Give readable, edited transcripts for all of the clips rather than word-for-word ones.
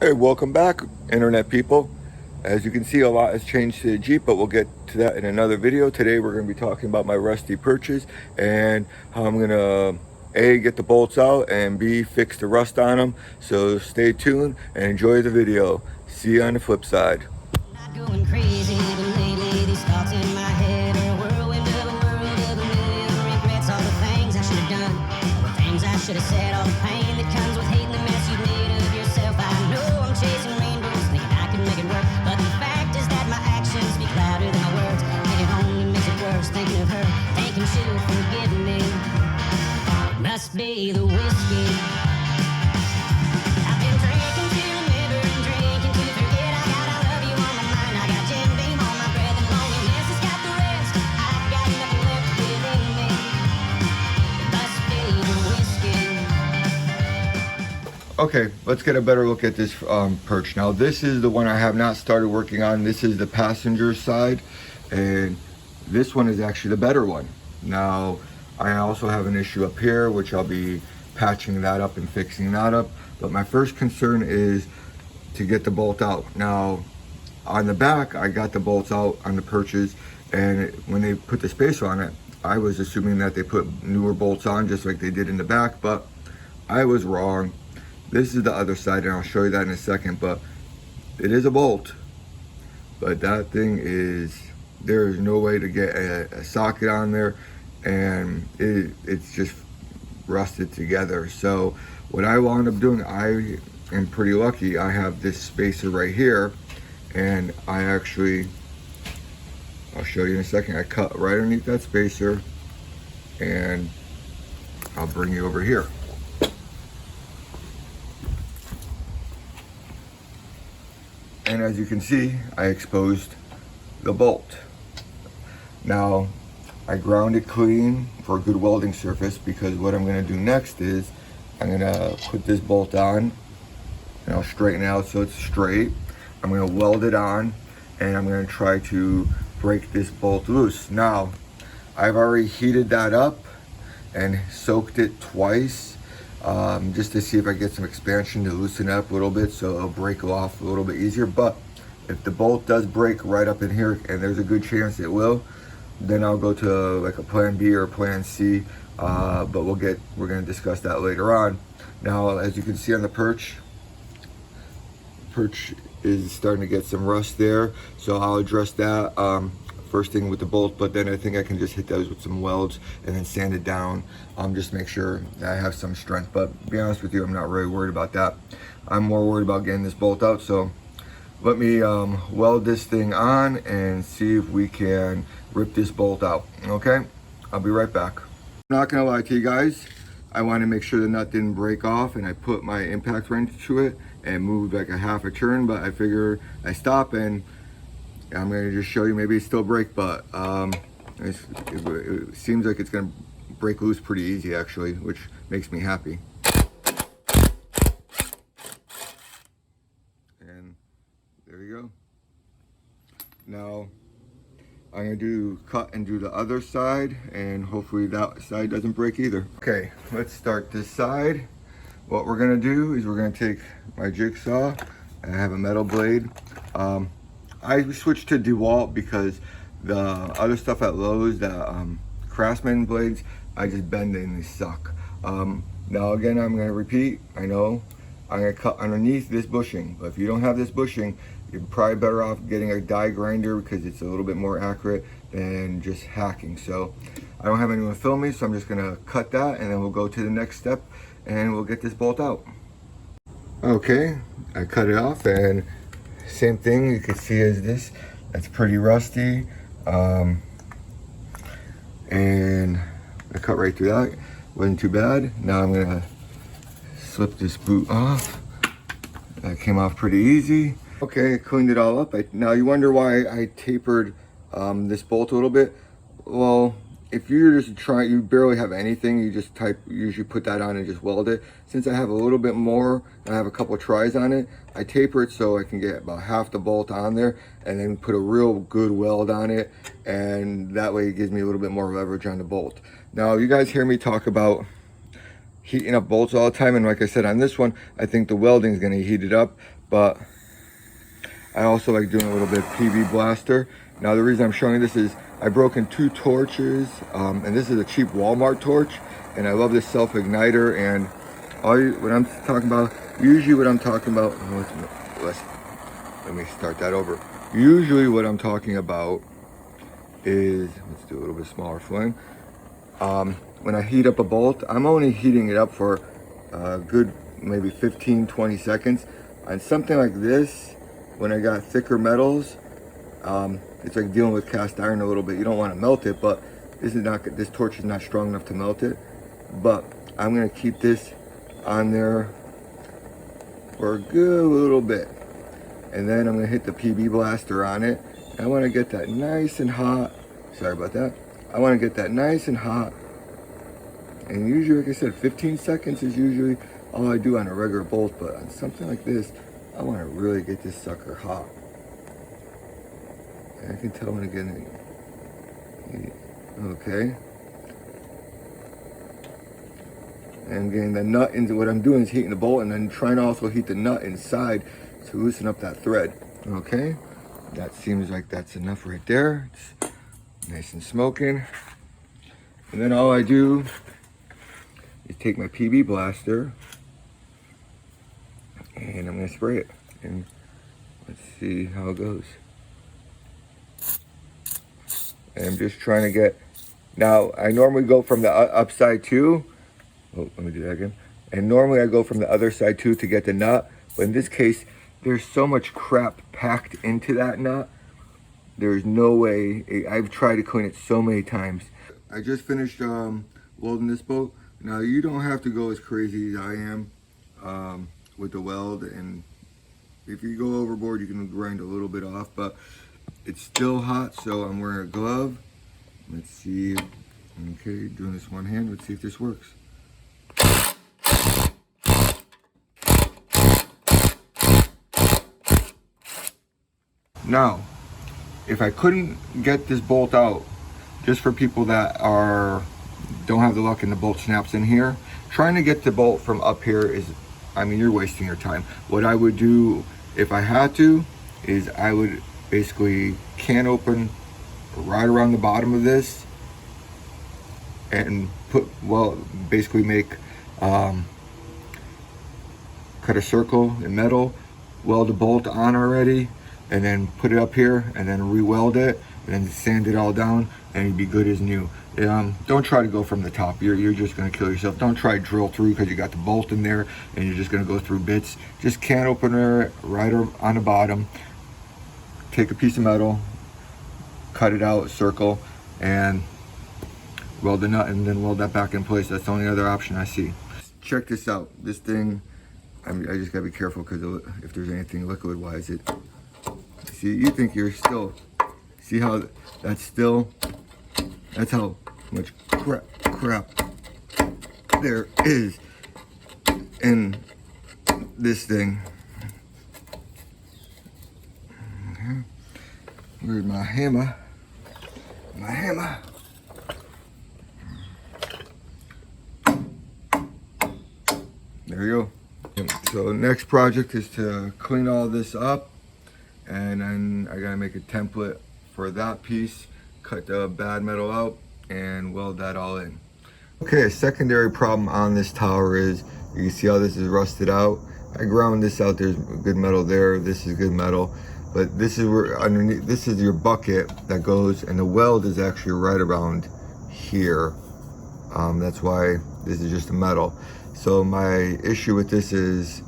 Hey, welcome back, internet people. As you can see, a lot has changed to the Jeep, but we'll get to that in another video. Today we're going to be talking about my rusty perches and how I'm going to A, get the bolts out, and B, fix the rust on them. So stay tuned and enjoy the video. See you on the flip side. Not going crazy, but lately these thoughts in my head are a whirlwind of a world of a million regrets. All the things I should have done, all the things I should have said, all the pain that comes with hating the mess you made of yourself. I know I'm chasing rainbows, thinking I can make it work, but the fact is that my actions speak louder than my words, and it only makes it worse thinking of her, thinking she'll forgive me. It must be the whiskey. I've been drinking to remember and drinking to forget. I got I love you on my mind. I got Jim Beam on my breath, and loneliness has got the rest. I've got nothing left within me. It must be the whiskey. Okay, let's get a better look at this perch. Now this is the one I have not started working on. This is the passenger side, and this one is actually the better one. Now I also have an issue up here, which I'll be patching that up and fixing that up. But my first concern is to get the bolt out. Now on the back, I got the bolts out on the perches, and when they put the spacer on it, I was assuming that they put newer bolts on just like they did in the back, but I was wrong. This is the other side, and I'll show you that in a second, but it is a bolt. But that thing is, there is no way to get a socket on there, and it's just rusted together. So what I wound up doing, I am pretty lucky. I have this spacer right here, and I'll show you in a second. I cut right underneath that spacer, and I'll bring you over here. And as you can see, I exposed the bolt. Now, I ground it clean for a good welding surface, because what I'm gonna do next is I'm gonna put this bolt on, and I'll straighten it out so it's straight. I'm gonna weld it on, and I'm gonna try to break this bolt loose. Now, I've already heated that up and soaked it twice, just to see if I get some expansion to loosen it up a little bit so it'll break off a little bit easier. But if the bolt does break right up in here, and there's a good chance it will, then I'll go to like a plan B or a plan C, but we're gonna discuss that later on. Now, as you can see on the perch is starting to get some rust there, so I'll address that first thing with the bolt, but then I think I can just hit those with some welds and then sand it down, just to make sure that I have some strength. But to be honest with you, I'm not really worried about that. I'm more worried about getting this bolt out. So let me weld this thing on and see if we can rip this bolt out. Okay, I'll be right back. I'm not gonna lie to you guys, I want to make sure the nut didn't break off, and I put my impact wrench to it and moved like a half a turn, but I figure I stop, and I'm gonna just show you, maybe it still break, but it seems like it's gonna break loose pretty easy actually, which makes me happy. And there you go. Now I'm gonna cut and do the other side, and hopefully that side doesn't break either. Okay, let's start this side. What we're gonna do is we're gonna take my jigsaw, and I have a metal blade. I switched to DeWalt because the other stuff at Lowe's, the Craftsman blades, I just bend and they suck. Now again, I'm gonna repeat, I know, I'm gonna cut underneath this bushing, but if you don't have this bushing, you're probably better off getting a die grinder, because it's a little bit more accurate than just hacking. So I don't have anyone film me, so I'm just gonna cut that, and then we'll go to the next step and we'll get this bolt out. Okay, I cut it off, and same thing you can see is this. That's pretty rusty, and I cut right through that. Wasn't too bad. Now I'm gonna slip this boot off. That came off pretty easy. Okay, I cleaned it all up. Now you wonder why I tapered this bolt a little bit. Well, if you're just trying, you barely have anything, you just usually put that on and just weld it. Since I have a little bit more, I have a couple tries on it, I taper it so I can get about half the bolt on there, and then put a real good weld on it, and that way it gives me a little bit more leverage on the bolt. Now you guys hear me talk about heating up bolts all the time, and like I said on this one, I think the welding is going to heat it up. But I also like doing a little bit of PB blaster. Now the reason I'm showing you this is I broke in 2 torches, and this is a cheap Walmart torch, and I love this self-igniter. And what I'm talking about, usually what I'm talking about, let me start that over. Usually what I'm talking about is, let's do a little bit smaller flame. When I heat up a bolt, I'm only heating it up for a good maybe 15-20 seconds. On something like this, when I got thicker metals, it's like dealing with cast iron a little bit. You don't want to melt it, but this torch is not strong enough to melt it. But I'm gonna keep this on there for a good little bit, and then I'm gonna hit the PB blaster on it. I want to get that nice and hot. Sorry about that. I want to get that nice and hot. And usually, like I said, 15 seconds is usually all I do on a regular bolt, but on something like this, I want to really get this sucker hot. And I can tell when again. Okay. And getting the nut into what I'm doing is heating the bolt and then trying to also heat the nut inside to loosen up that thread. Okay. That seems like that's enough right there. It's nice and smoking. And then all I do is take my PB blaster and I'm gonna spray it. And let's see how it goes. And I'm just trying to get, now I normally go from the upside too. Oh, let me do that again. And normally I go from the other side too to get the nut. But in this case, there's so much crap packed into that nut. There's no way. I've tried to clean it so many times. I just finished welding this boat. Now you don't have to go as crazy as I am with the weld. And if you go overboard, you can grind a little bit off. But it's still hot, so I'm wearing a glove. Let's see. Okay, doing this one hand. Let's see if this works. Now, if I couldn't get this bolt out, just for people that don't have the luck and the bolt snaps in here, trying to get the bolt from up here is, I mean, you're wasting your time. What I would do if I had to is I would basically can open right around the bottom of this and basically make cut a circle in metal, weld a bolt on already, and then put it up here and then re-weld it and then sand it all down and it'd be good as new. Don't try to go from the top. You're just going to kill yourself. Don't try to drill through because you got the bolt in there and you're just going to go through bits. Just can opener right on the bottom. Take a piece of metal, cut it out, circle, and weld the nut and then weld that back in place. That's the only other option I see. Check this out. This thing, I just gotta be careful because if there's anything liquid wise, see, you think you're still, see how that's how much crap there is in this thing. Okay. Where's my hammer? My hammer. There you go. So the next project is to clean all this up, and then I gotta make a template for that piece, cut the bad metal out, and weld that all in. Okay, a secondary problem on this tower is, you can see how this is rusted out. I ground this out, there's good metal there, this is good metal, but this is where underneath, this is your bucket that goes, and the weld is actually right around here. That's why this is just a metal. So my issue with this is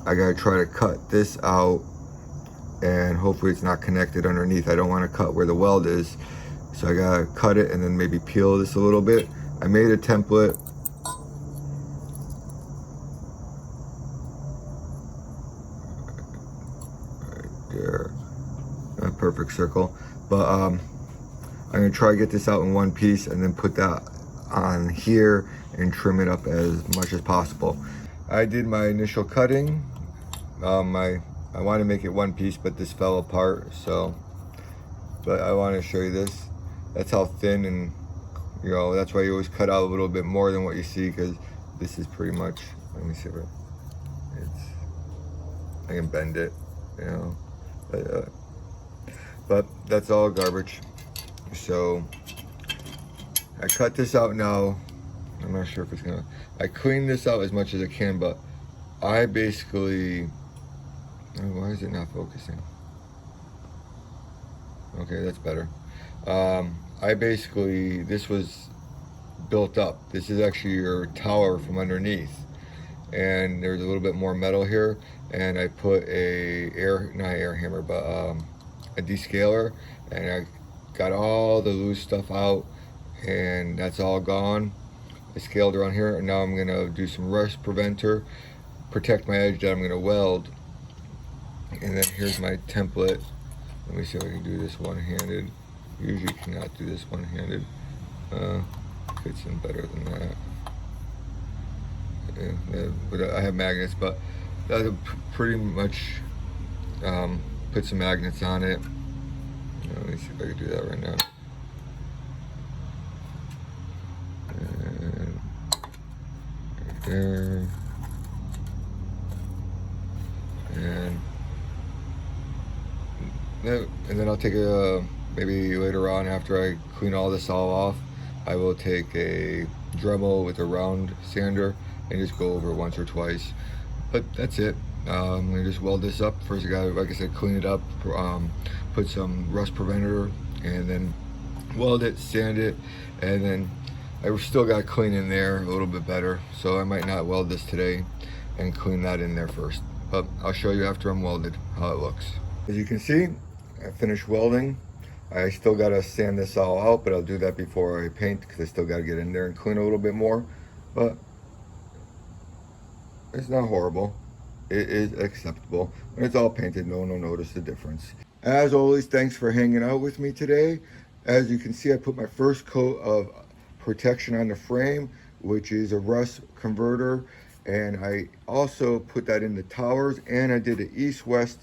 I gotta try to cut this out and hopefully it's not connected underneath. I don't want to cut where the weld is. So I gotta cut it and then maybe peel this a little bit. I made a template. Right there. A perfect circle. But I'm gonna try to get this out in one piece and then put that on here and trim it up as much as possible. I did my initial cutting. I want to make it one piece, but this fell apart, so, but I want to show you this. That's how thin, and you know, that's why you always cut out a little bit more than what you see, because this is pretty much, let me see if I can bend it, you know, but that's all garbage. So I cut this out now. I'm not sure if it's gonna, I clean this out as much as I can, but I basically, oh, why is it not focusing? Okay, that's better. I basically, this was built up. This is actually your tower from underneath. And there's a little bit more metal here. And I put not air hammer, but a descaler. And I got all the loose stuff out. And that's all gone. I scaled around here. And now I'm gonna do some rust preventer. Protect my edge that I'm gonna weld. And then here's my template. Let me see if I can do this one-handed. Usually cannot do this one-handed. Fits in better than that. Yeah, but I have magnets, but that'll pretty much put some magnets on it. Let me see if I can do that right now. And right there. And then I'll take maybe later on after I clean all this all off, I will take a Dremel with a round sander and just go over it once or twice. But that's it. I'm gonna just weld this up. First I gotta, like I said, clean it up, put some rust preventer, and then weld it, sand it, and then I still got to clean in there a little bit better. So I might not weld this today and clean that in there first. But I'll show you after I'm welded how it looks. As you can see, I finished welding. I still got to sand this all out, but I'll do that before I paint because I still got to get in there and clean a little bit more. But it's not horrible. It is acceptable. When it's all painted, no one will notice the difference. As always, thanks for hanging out with me today. As you can see, I put my first coat of protection on the frame, which is a rust converter. And I also put that in the towers, and I did an east-west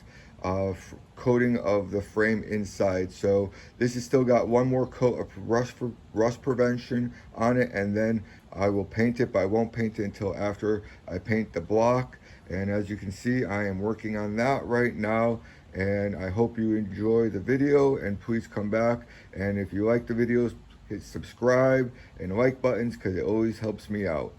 coating of the frame inside. So this has still got one more coat of rust prevention on it, and then I will paint it, but I won't paint it until after I paint the block. And as you can see, I am working on that right now, and I hope you enjoy the video, and please come back. And if you like the videos, hit subscribe and like buttons because it always helps me out.